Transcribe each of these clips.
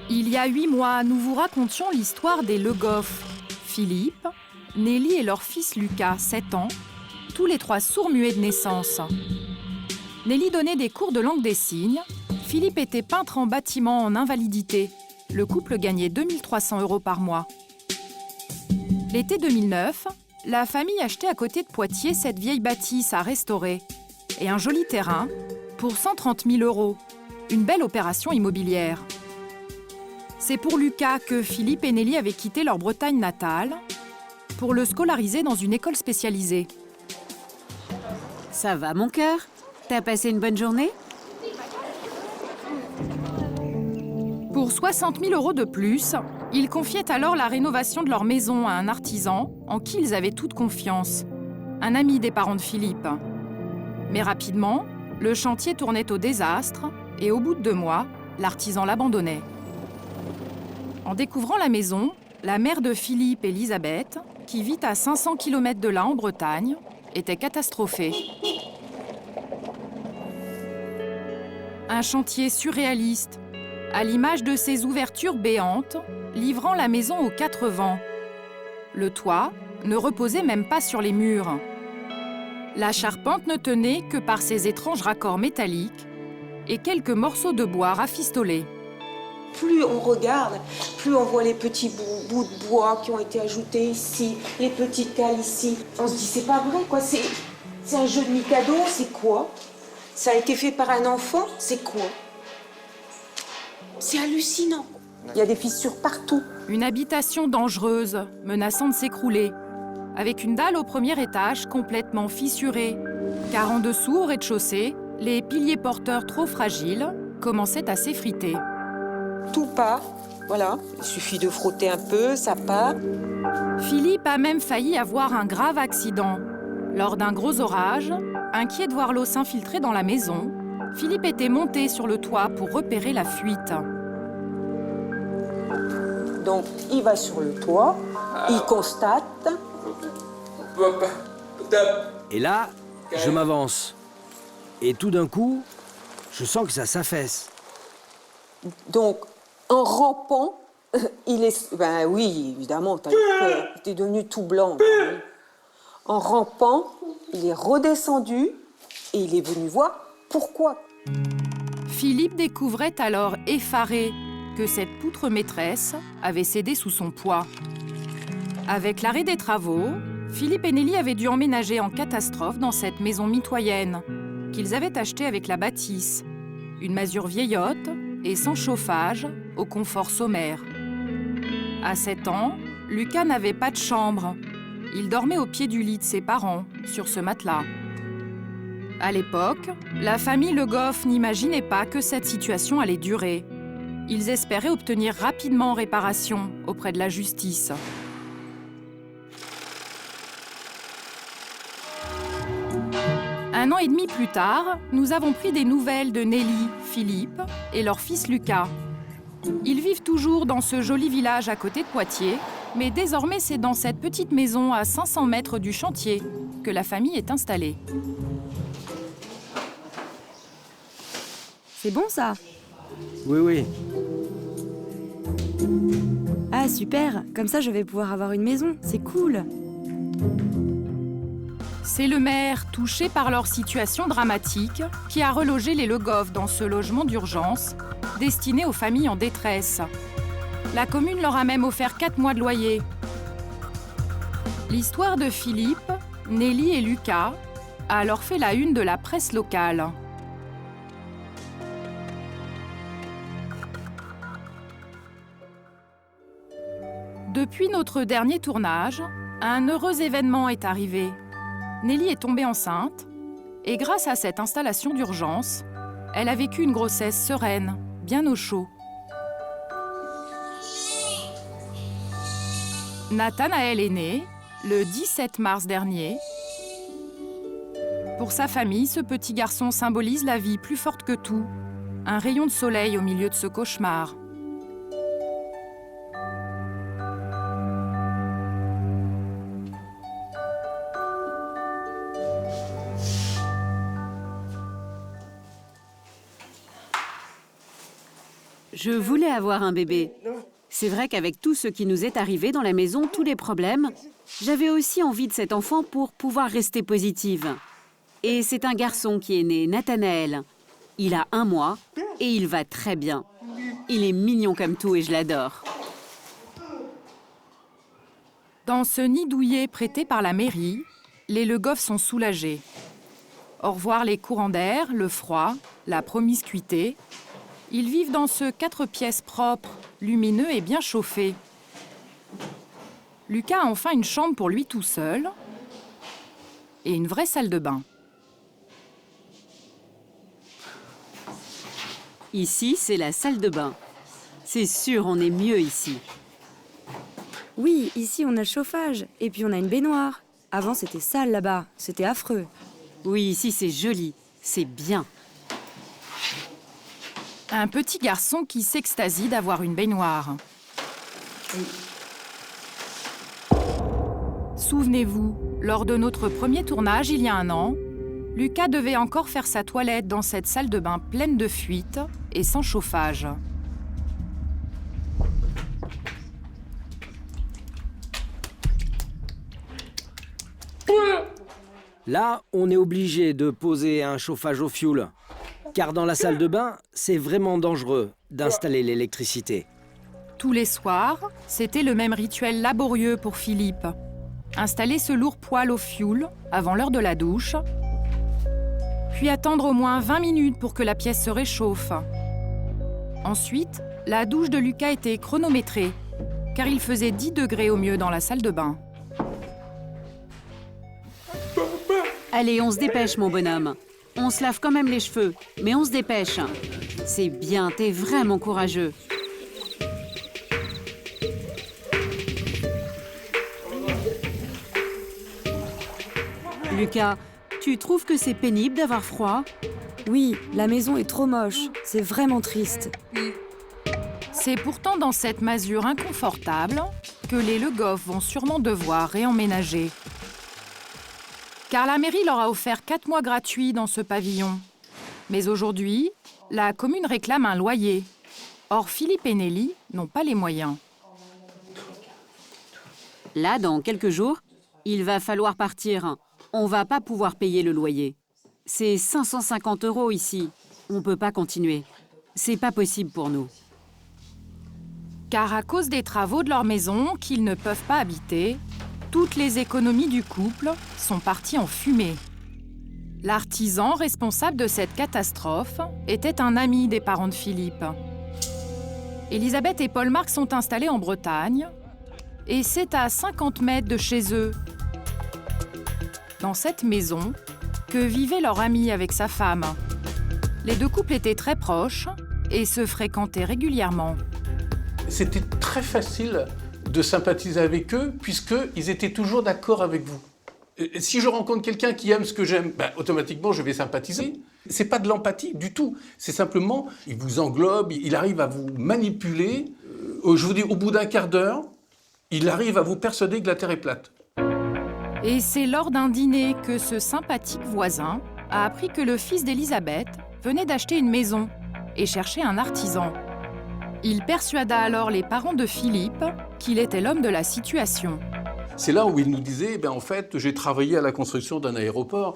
Il y a 8 mois, nous vous racontions l'histoire des Le Goff. Philippe, Nelly et leur fils Lucas, 7 ans, tous les 3 sourds-muets de naissance. Nelly donnait des cours de langue des signes. Philippe était peintre en bâtiment en invalidité. Le couple gagnait 2 300 € par mois. L'été 2009, la famille achetait à côté de Poitiers cette vieille bâtisse à restaurer et un joli terrain pour 130 000 €. Une belle opération immobilière. C'est pour Lucas que Philippe et Nelly avaient quitté leur Bretagne natale pour le scolariser dans une école spécialisée. Ça va, mon cœur? T'as passé une bonne journée? Pour 60 000 € de plus, ils confiaient alors la rénovation de leur maison à un artisan en qui ils avaient toute confiance, un ami des parents de Philippe. Mais rapidement, le chantier tournait au désastre et au bout de 2 mois, l'artisan l'abandonnait. En découvrant la maison, la mère de Philippe, Elisabeth, qui vit à 500 km de là en Bretagne, était catastrophée. Un chantier surréaliste, à l'image de ces ouvertures béantes, livrant la maison aux 4 vents. Le toit ne reposait même pas sur les murs. La charpente ne tenait que par ses étranges raccords métalliques et quelques morceaux de bois rafistolés. Plus on regarde, plus on voit les petits bouts de bois qui ont été ajoutés ici, les petites cales ici. On se dit, c'est pas vrai, quoi. C'est un jeu de Mikado, c'est quoi? Ça a été fait par un enfant, c'est quoi? C'est hallucinant. Il y a des fissures partout. Une habitation dangereuse, menaçant de s'écrouler, avec une dalle au premier étage complètement fissurée, car en dessous, au rez-de-chaussée, les piliers porteurs trop fragiles commençaient à s'effriter. Tout part, voilà. Il suffit de frotter un peu, ça part. Philippe a même failli avoir un grave accident. Lors d'un gros orage, inquiet de voir l'eau s'infiltrer dans la maison, Philippe était monté sur le toit pour repérer la fuite. Donc, il va sur le toit, il constate. Et là, je m'avance. Et tout d'un coup, je sens que ça s'affaisse. Donc, en rampant, il est... Ben oui, évidemment, t'as eu peur. Il est devenu tout blanc. Ben oui. En rampant, il est redescendu et il est venu voir pourquoi. Philippe découvrait alors effaré que cette poutre maîtresse avait cédé sous son poids. Avec l'arrêt des travaux, Philippe et Nelly avaient dû emménager en catastrophe dans cette maison mitoyenne qu'ils avaient achetée avec la bâtisse. Une masure vieillotte et sans chauffage, au confort sommaire. À 7 ans, Lucas n'avait pas de chambre. Il dormait au pied du lit de ses parents, sur ce matelas. À l'époque, la famille Le Goff n'imaginait pas que cette situation allait durer. Ils espéraient obtenir rapidement réparation auprès de la justice. Un an et demi plus tard, nous avons pris des nouvelles de Nelly, Philippe et leur fils Lucas. Ils vivent toujours dans ce joli village à côté de Poitiers, mais désormais c'est dans cette petite maison à 500 mètres du chantier que la famille est installée. C'est bon ça? Oui, oui. Ah super, comme ça je vais pouvoir avoir une maison, c'est cool. C'est le maire, touché par leur situation dramatique, qui a relogé les Le Goff dans ce logement d'urgence destiné aux familles en détresse. La commune leur a même offert 4 mois de loyer. L'histoire de Philippe, Nelly et Lucas a alors fait la une de la presse locale. Depuis notre dernier tournage, un heureux événement est arrivé. Nelly est tombée enceinte et grâce à cette installation d'urgence, elle a vécu une grossesse sereine, bien au chaud. Nathanaël est né le 17 mars dernier. Pour sa famille, ce petit garçon symbolise la vie plus forte que tout, un rayon de soleil au milieu de ce cauchemar. Je voulais avoir un bébé. C'est vrai qu'avec tout ce qui nous est arrivé dans la maison, tous les problèmes, j'avais aussi envie de cet enfant pour pouvoir rester positive. Et c'est un garçon qui est né, Nathanaël. Il a 1 mois et il va très bien. Il est mignon comme tout et je l'adore. Dans ce nid douillet prêté par la mairie, les Le Goff sont soulagés. Au revoir les courants d'air, le froid, la promiscuité. Ils vivent dans ce 4 pièces propre, lumineux et bien chauffé. Lucas a enfin une chambre pour lui tout seul et une vraie salle de bain. Ici, c'est la salle de bain. C'est sûr, on est mieux ici. Oui, ici on a le chauffage et puis on a une baignoire. Avant c'était sale là-bas, c'était affreux. Oui, ici, c'est joli. C'est bien. Un petit garçon qui s'extasie d'avoir une baignoire. Souvenez-vous, lors de notre premier tournage il y a 1 an, Lucas devait encore faire sa toilette dans cette salle de bain pleine de fuites et sans chauffage. Là, on est obligé de poser un chauffage au fioul. Car dans la salle de bain, c'est vraiment dangereux d'installer l'électricité. Tous les soirs, c'était le même rituel laborieux pour Philippe. Installer ce lourd poêle au fioul avant l'heure de la douche, puis attendre au moins 20 minutes pour que la pièce se réchauffe. Ensuite, la douche de Lucas était chronométrée, car il faisait 10 degrés au mieux dans la salle de bain. Allez, on se dépêche, mon bonhomme. On se lave quand même les cheveux, mais on se dépêche. C'est bien, t'es vraiment courageux. Lucas, tu trouves que c'est pénible d'avoir froid? Oui, la maison est trop moche, c'est vraiment triste. C'est pourtant dans cette masure inconfortable que les Le Goff vont sûrement devoir réemménager. Car la mairie leur a offert 4 mois gratuits dans ce pavillon. Mais aujourd'hui, la commune réclame un loyer. Or, Philippe et Nelly n'ont pas les moyens. Là, dans quelques jours, il va falloir partir. On va pas pouvoir payer le loyer. C'est 550 € ici. On peut pas continuer. C'est pas possible pour nous. Car à cause des travaux de leur maison qu'ils ne peuvent pas habiter, toutes les économies du couple sont parties en fumée. L'artisan responsable de cette catastrophe était un ami des parents de Philippe. Elisabeth et Paul-Marc sont installés en Bretagne et c'est à 50 mètres de chez eux, dans cette maison, que vivait leur ami avec sa femme. Les 2 couples étaient très proches et se fréquentaient régulièrement. C'était très facile de sympathiser avec eux, puisqu'ils étaient toujours d'accord avec vous. Si je rencontre quelqu'un qui aime ce que j'aime, automatiquement, je vais sympathiser. C'est pas de l'empathie du tout. C'est simplement, il vous englobe, il arrive à vous manipuler. Je vous dis, au bout d'un quart d'heure, il arrive à vous persuader que la Terre est plate. Et c'est lors d'un dîner que ce sympathique voisin a appris que le fils d'Elisabeth venait d'acheter une maison et cherchait un artisan. Il persuada alors les parents de Philippe qu'il était l'homme de la situation. C'est là où il nous disait, en fait, j'ai travaillé à la construction d'un aéroport,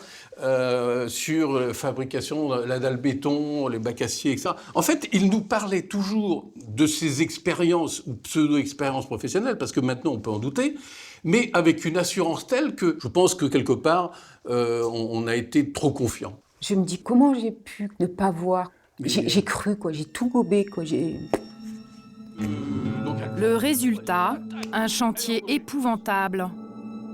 sur la fabrication, la dalle béton, les bacs acier, etc. En fait, il nous parlait toujours de ses expériences ou pseudo-expériences professionnelles, parce que maintenant on peut en douter, mais avec une assurance telle que je pense que quelque part, on a été trop confiant. Je me dis, comment j'ai pu ne pas voir? J'ai cru, quoi. J'ai tout gobé, quoi. Le résultat, un chantier épouvantable.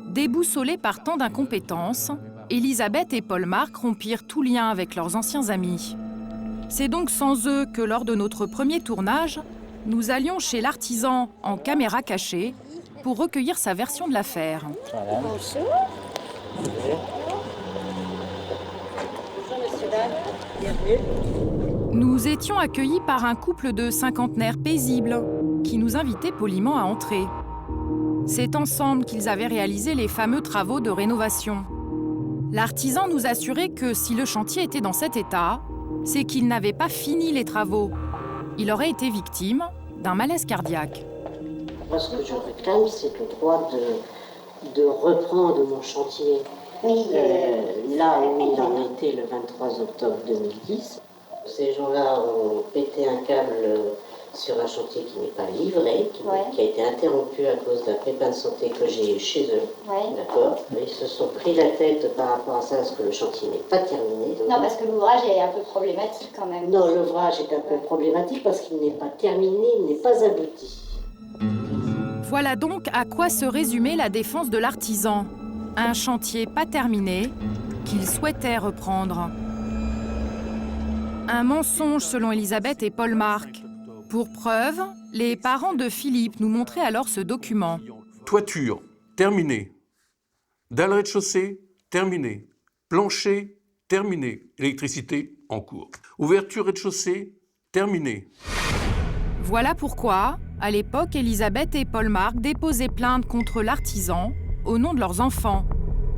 Déboussolés par tant d'incompétence, Elisabeth et Paul-Marc rompirent tout lien avec leurs anciens amis. C'est donc sans eux que lors de notre premier tournage, nous allions chez l'artisan en caméra cachée pour recueillir sa version de l'affaire. Nous étions accueillis par un couple de cinquantenaires paisibles qui nous invitait poliment à entrer. C'est ensemble qu'ils avaient réalisé les fameux travaux de rénovation. L'artisan nous assurait que si le chantier était dans cet état, c'est qu'il n'avait pas fini les travaux. il aurait été victime d'un malaise cardiaque. Moi, ce que je réclame, c'est le droit de reprendre mon chantier là où il en était le 23 octobre 2010. Ces gens-là ont pété un câble sur un chantier qui n'est pas livré, qui a été interrompu à cause d'un pépin de santé que j'ai eu chez eux. D'accord. Ils se sont pris la tête par rapport à ça, parce que le chantier n'est pas terminé. Non, parce que l'ouvrage est un peu problématique quand même. Non, l'ouvrage est un peu problématique parce qu'il n'est pas terminé, il n'est pas abouti. Voilà donc à quoi se résumait la défense de l'artisan. Un chantier pas terminé qu'il souhaitait reprendre. Un mensonge selon Elisabeth et Paul Marc. Pour preuve, les parents de Philippe nous montraient alors ce document. Toiture, terminée. Dalle rez-de-chaussée, terminée. Plancher, terminé. Électricité, en cours. Ouverture rez-de-chaussée, terminée. Voilà pourquoi, à l'époque, Elisabeth et Paul Marc déposaient plainte contre l'artisan au nom de leurs enfants,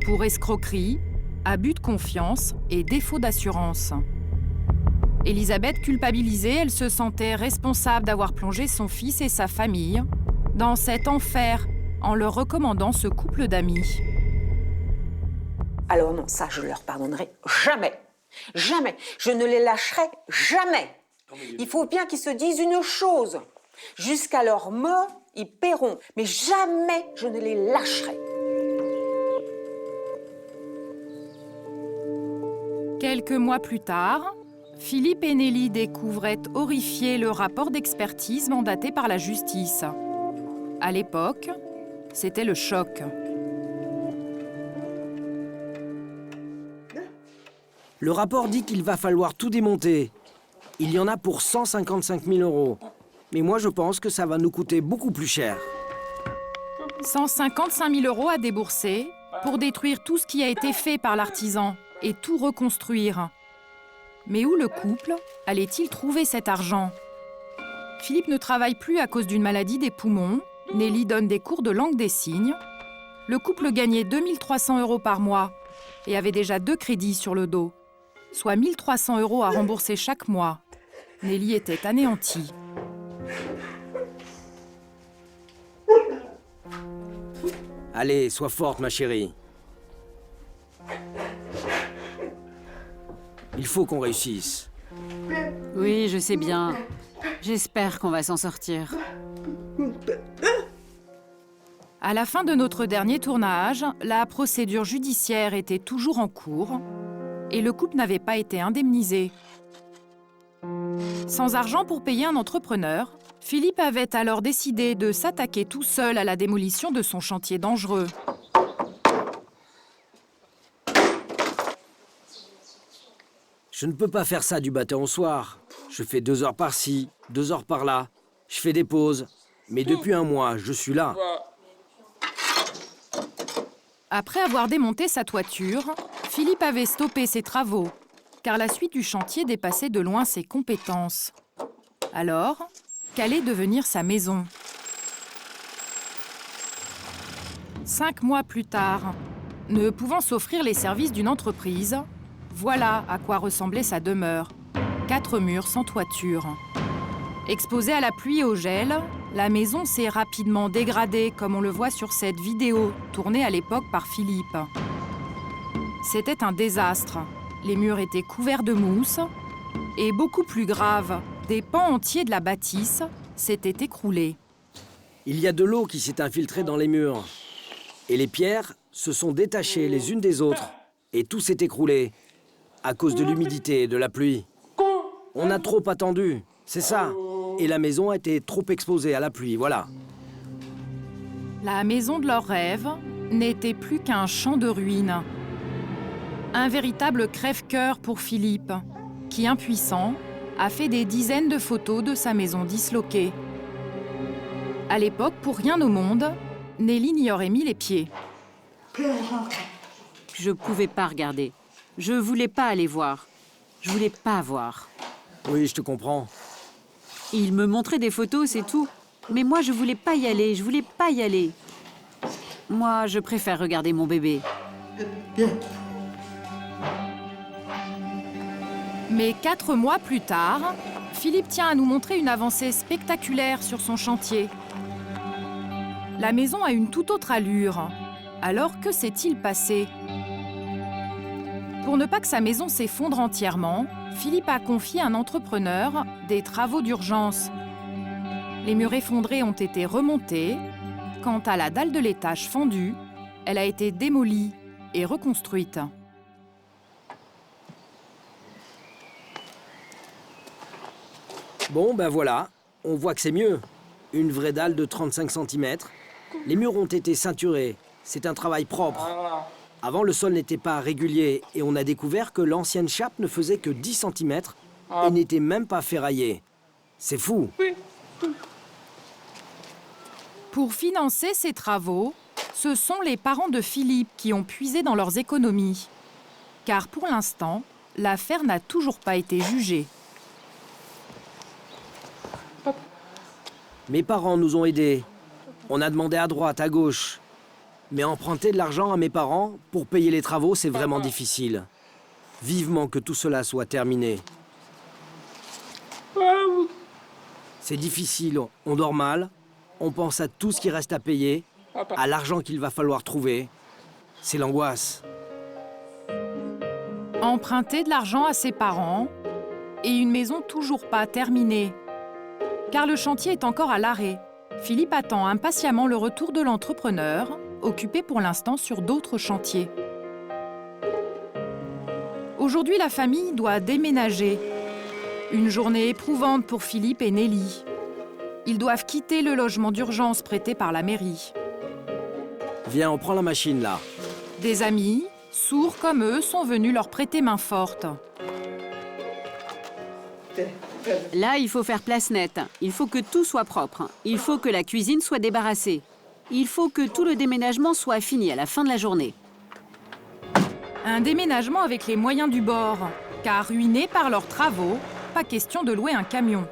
pour escroquerie, abus de confiance et défaut d'assurance. Elisabeth culpabilisée, elle se sentait responsable d'avoir plongé son fils et sa famille dans cet enfer en leur recommandant ce couple d'amis. Alors non, ça, je leur pardonnerai jamais. Jamais. Je ne les lâcherai jamais. Il faut bien qu'ils se disent une chose. Jusqu'à leur mort, ils paieront. Mais jamais je ne les lâcherai. Quelques mois plus tard, Philippe et Nelly découvraient horrifiés le rapport d'expertise mandaté par la justice. À l'époque, c'était le choc. Le rapport dit qu'il va falloir tout démonter. Il y en a pour 155 000 €. Mais moi, je pense que ça va nous coûter beaucoup plus cher. 155 000 € à débourser pour détruire tout ce qui a été fait par l'artisan et tout reconstruire. Mais où le couple allait-il trouver cet argent? Philippe ne travaille plus à cause d'une maladie des poumons. Nelly donne des cours de langue des signes. Le couple gagnait 2 300 € par mois et avait déjà 2 crédits sur le dos, soit 1 300 € à rembourser chaque mois. Nelly était anéantie. Allez, sois forte, ma chérie. Il faut qu'on réussisse. Oui, je sais bien. J'espère qu'on va s'en sortir. À la fin de notre dernier tournage, la procédure judiciaire était toujours en cours et le couple n'avait pas été indemnisé. Sans argent pour payer un entrepreneur, Philippe avait alors décidé de s'attaquer tout seul à la démolition de son chantier dangereux. Je ne peux pas faire ça du matin au soir. Je fais 2 heures par-ci, 2 heures par-là. Je fais des pauses. Mais depuis un mois, je suis là. Après avoir démonté sa toiture, Philippe avait stoppé ses travaux, car la suite du chantier dépassait de loin ses compétences. Alors, qu'allait devenir sa maison? 5 mois plus tard, ne pouvant s'offrir les services d'une entreprise, voilà à quoi ressemblait sa demeure. 4 murs sans toiture. Exposée à la pluie et au gel, la maison s'est rapidement dégradée, comme on le voit sur cette vidéo, tournée à l'époque par Philippe. C'était un désastre. Les murs étaient couverts de mousse. Et beaucoup plus grave, des pans entiers de la bâtisse s'étaient écroulés. Il y a de l'eau qui s'est infiltrée dans les murs. Et les pierres se sont détachées les unes des autres. Et tout s'est écroulé à cause de l'humidité et de la pluie. On a trop attendu, c'est ça. Et la maison a été trop exposée à la pluie, voilà. La maison de leurs rêves n'était plus qu'un champ de ruines. Un véritable crève-cœur pour Philippe, qui, impuissant, a fait des dizaines de photos de sa maison disloquée. À l'époque, pour rien au monde, Nelly n'y aurait mis les pieds. Je ne pouvais pas regarder. Je voulais pas aller voir. Je voulais pas voir. Oui, je te comprends. Il me montrait des photos, c'est tout. Mais moi, je voulais pas y aller. Je voulais pas y aller. Moi, je préfère regarder mon bébé. Mais 4 mois plus tard, Philippe tient à nous montrer une avancée spectaculaire sur son chantier. La maison a une toute autre allure. Alors, que s'est-il passé? Pour ne pas que sa maison s'effondre entièrement, Philippe a confié à un entrepreneur des travaux d'urgence. Les murs effondrés ont été remontés. Quant à la dalle de l'étage fendue, elle a été démolie et reconstruite. Bon, ben voilà, on voit que c'est mieux. Une vraie dalle de 35 cm. Les murs ont été ceinturés. C'est un travail propre. Avant, le sol n'était pas régulier et on a découvert que l'ancienne chape ne faisait que 10 cm et n'était même pas ferraillée. C'est fou. Pour financer ces travaux, ce sont les parents de Philippe qui ont puisé dans leurs économies. Car pour l'instant, l'affaire n'a toujours pas été jugée. Mes parents nous ont aidés. On a demandé à droite, à gauche. Mais emprunter de l'argent à mes parents pour payer les travaux, c'est vraiment difficile. Vivement que tout cela soit terminé. C'est difficile, on dort mal, on pense à tout ce qui reste à payer, à l'argent qu'il va falloir trouver. C'est l'angoisse. Emprunter de l'argent à ses parents et une maison toujours pas terminée. Car le chantier est encore à l'arrêt. Philippe attend impatiemment le retour de l'entrepreneur, occupé pour l'instant sur d'autres chantiers. Aujourd'hui, la famille doit déménager. Une journée éprouvante pour Philippe et Nelly. Ils doivent quitter le logement d'urgence prêté par la mairie. Viens, on prend la machine là. Des amis, sourds comme eux, sont venus leur prêter main forte. Là, il faut faire place nette. Il faut que tout soit propre. Il faut que la cuisine soit débarrassée. Il faut que tout le déménagement soit fini à la fin de la journée. Un déménagement avec les moyens du bord, car ruinés par leurs travaux, pas question de louer un camion.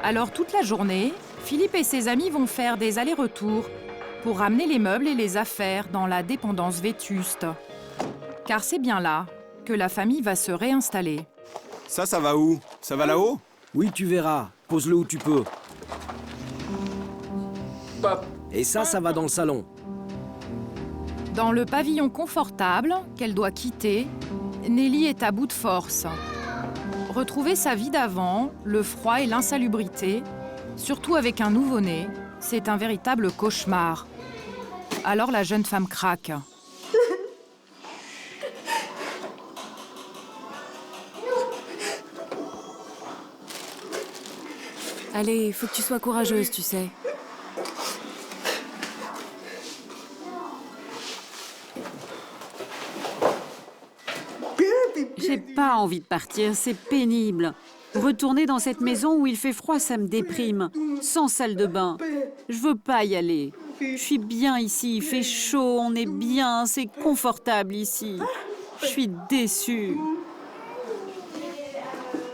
Alors toute la journée, Philippe et ses amis vont faire des allers-retours pour ramener les meubles et les affaires dans la dépendance vétuste. Car c'est bien là que la famille va se réinstaller. Ça va où? Ça va là-haut? Oui, tu verras. Pose-le où tu peux. Et ça va dans le salon. Dans le pavillon confortable qu'elle doit quitter, Nelly est à bout de force. Retrouver sa vie d'avant, le froid et l'insalubrité, surtout avec un nouveau-né, c'est un véritable cauchemar. Alors la jeune femme craque. Allez, faut que tu sois courageuse, tu sais. J'ai pas envie de partir, c'est pénible. Retourner dans cette maison où il fait froid, ça me déprime. Sans salle de bain. Je veux pas y aller. Je suis bien ici, il fait chaud, on est bien, c'est confortable ici. Je suis déçue.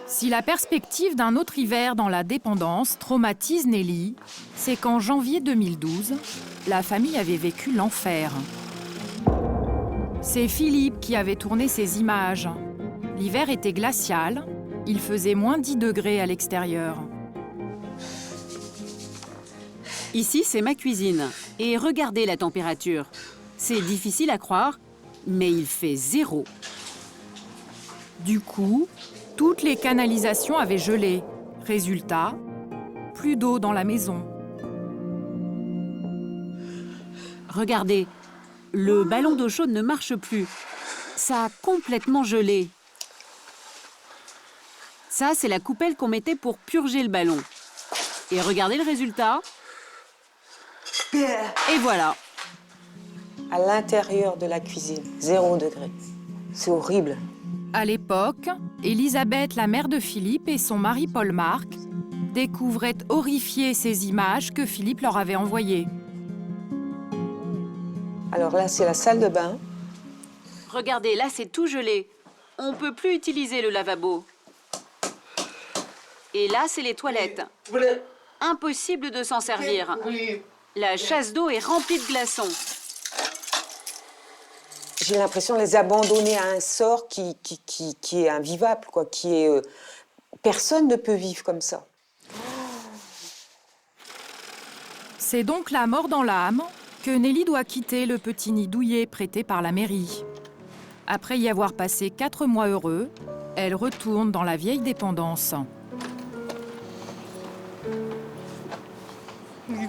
Si la perspective d'un autre hiver dans la dépendance traumatise Nelly, c'est qu'en janvier 2012, la famille avait vécu l'enfer. C'est Philippe qui avait tourné ces images. L'hiver était glacial, il faisait moins 10 degrés à l'extérieur. Ici, c'est ma cuisine. Et regardez la température. C'est difficile à croire, mais il fait 0. Du coup, toutes les canalisations avaient gelé. Résultat, plus d'eau dans la maison. Regardez, le ballon d'eau chaude ne marche plus. Ça a complètement gelé. Ça, c'est la coupelle qu'on mettait pour purger le ballon. Et regardez le résultat. Et voilà. À l'intérieur de la cuisine, 0 degré. C'est horrible. À l'époque, Elisabeth, la mère de Philippe, et son mari Paul-Marc découvraient horrifiés ces images que Philippe leur avait envoyées. Alors là, c'est la salle de bain. Regardez, là, c'est tout gelé. On ne peut plus utiliser le lavabo. Et là, c'est les toilettes. Impossible de s'en servir. La chasse d'eau est remplie de glaçons. J'ai l'impression de les abandonner à un sort qui est invivable, quoi, qui est Personne ne peut vivre comme ça. C'est donc la mort dans l'âme que Nelly doit quitter le petit nid douillet prêté par la mairie. Après y avoir passé 4 mois heureux, elle retourne dans la vieille dépendance.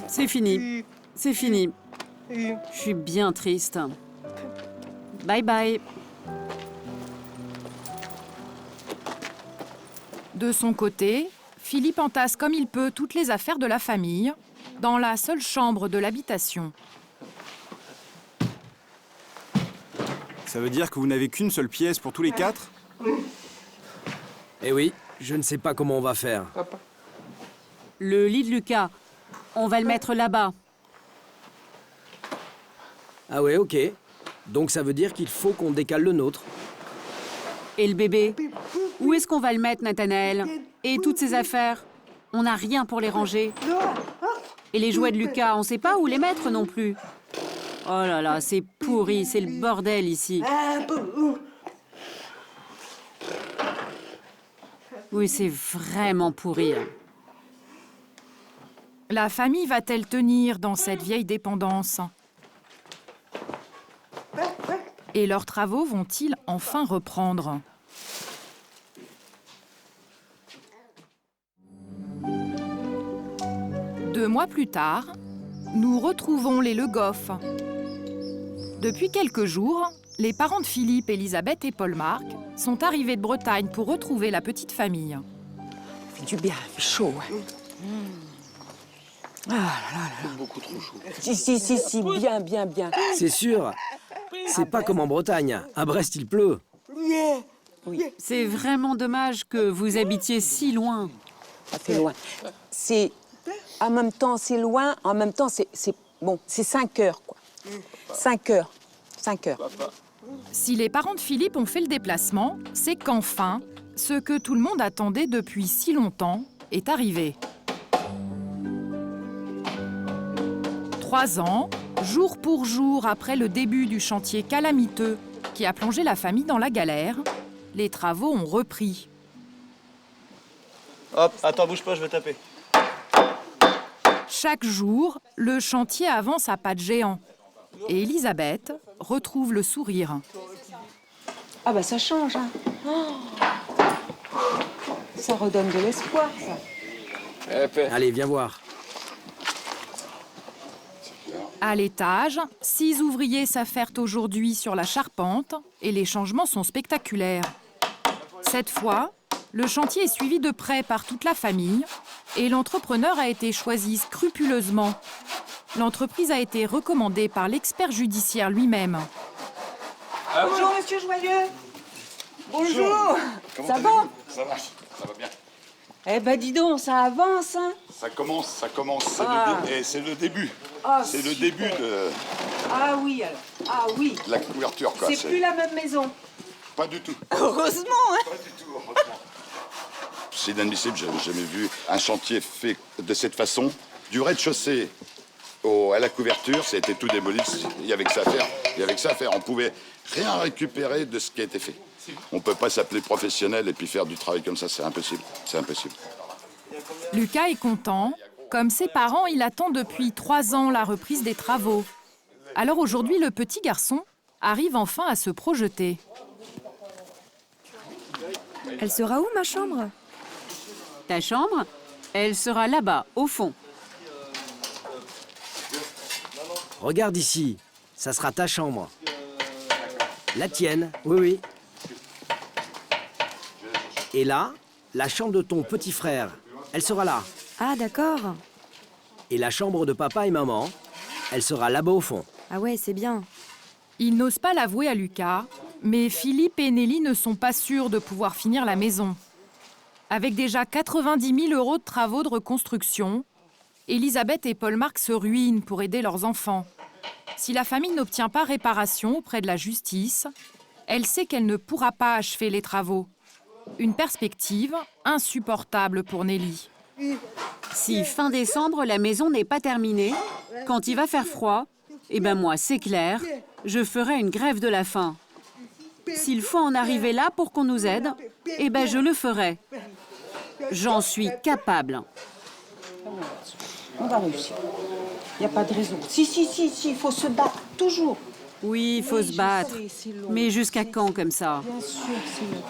C'est fini. C'est fini. Je suis bien triste. Bye bye. De son côté, Philippe entasse comme il peut toutes les affaires de la famille dans la seule chambre de l'habitation. Ça veut dire que vous n'avez qu'une seule pièce pour tous les 4? Eh oui, je ne sais pas comment on va faire. Le lit de Lucas, on va le mettre là-bas. Ah ouais, ok. Donc ça veut dire qu'il faut qu'on décale le nôtre. Et le bébé? Où est-ce qu'on va le mettre, Nathanaël? Et toutes ces affaires? On n'a rien pour les ranger. Et les jouets de Lucas, on ne sait pas où les mettre non plus. Oh là là, c'est pourri, c'est le bordel ici. Oui, c'est vraiment pourri. La famille va-t-elle tenir dans cette vieille dépendance? Et leurs travaux vont-ils enfin reprendre? Deux mois plus tard, nous retrouvons les Le Goff. Depuis quelques jours, les parents de Philippe, Elisabeth et Paul-Marc sont arrivés de Bretagne pour retrouver la petite famille. Ça fait du bien, il fait chaud. Ah là là là. Beaucoup trop chaud. Si, bien. C'est sûr. C'est pas comme en Bretagne. À Brest, il pleut. C'est vraiment dommage que vous habitiez si loin. Ça fait loin. En même temps, c'est loin, en même temps, c'est 5 heures, quoi. 5 heures. Si les parents de Philippe ont fait le déplacement, c'est qu'enfin, ce que tout le monde attendait depuis si longtemps est arrivé. 3 ans, jour pour jour après le début du chantier calamiteux qui a plongé la famille dans la galère, les travaux ont repris. Hop, attends, bouge pas, je vais taper. Chaque jour, le chantier avance à pas de géant. Et Elisabeth retrouve le sourire. Ah bah ça change, hein. Oh. Ça redonne de l'espoir, ça. Allez, viens voir. À l'étage, 6 ouvriers s'affairent aujourd'hui sur la charpente et les changements sont spectaculaires. Cette fois, le chantier est suivi de près par toute la famille et l'entrepreneur a été choisi scrupuleusement. L'entreprise a été recommandée par l'expert judiciaire lui-même. Bonjour, monsieur Joyeux. Bonjour. Comment Ça va? Ça va bien. Eh ben dis donc, ça avance, hein. Ça commence. C'est le début. Ah, c'est le super. début de Ah oui, alors. Ah oui. la couverture, quoi. C'est plus la même maison. Pas du tout. Heureusement, hein. Pas du tout, heureusement. C'est inadmissible, j'avais jamais vu un chantier fait de cette façon. Du rez-de-chaussée à la couverture, ça a été tout démoli. Il y avait que ça à faire. On pouvait rien récupérer de ce qui a été fait. On ne peut pas s'appeler professionnel et puis faire du travail comme ça, c'est impossible. Lucas est content. Comme ses parents, il attend depuis 3 ans la reprise des travaux. Alors aujourd'hui, le petit garçon arrive enfin à se projeter. Elle sera où, ma chambre? Ta chambre, elle sera là-bas, au fond. Regarde ici. Ça sera ta chambre. La tienne, oui. Et là, la chambre de ton petit frère. Elle sera là. Ah, d'accord. Et la chambre de papa et maman, elle sera là-bas au fond. Ah ouais, c'est bien. Il n'ose pas l'avouer à Lucas, mais Philippe et Nelly ne sont pas sûrs de pouvoir finir la maison. Avec déjà 90 000 € de travaux de reconstruction, Elisabeth et Paul-Marc se ruinent pour aider leurs enfants. Si la famille n'obtient pas réparation auprès de la justice, elle sait qu'elle ne pourra pas achever les travaux. Une perspective insupportable pour Nelly. Si fin décembre, la maison n'est pas terminée, quand il va faire froid, eh ben moi, c'est clair, je ferai une grève de la faim. S'il faut en arriver là pour qu'on nous aide, eh ben je le ferai. J'en suis capable. On va réussir. Il n'y a pas de raison. Si, il faut se battre, toujours. Oui, il faut se battre. Mais jusqu'à quand comme ça? Bien sûr, c'est long.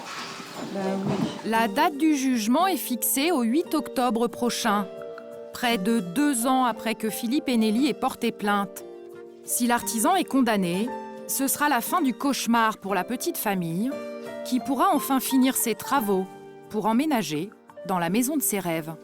Ben oui. La date du jugement est fixée au 8 octobre prochain, près de 2 ans après que Philippe et Nelly aient porté plainte. Si l'artisan est condamné, ce sera la fin du cauchemar pour la petite famille, qui pourra enfin finir ses travaux pour emménager dans la maison de ses rêves.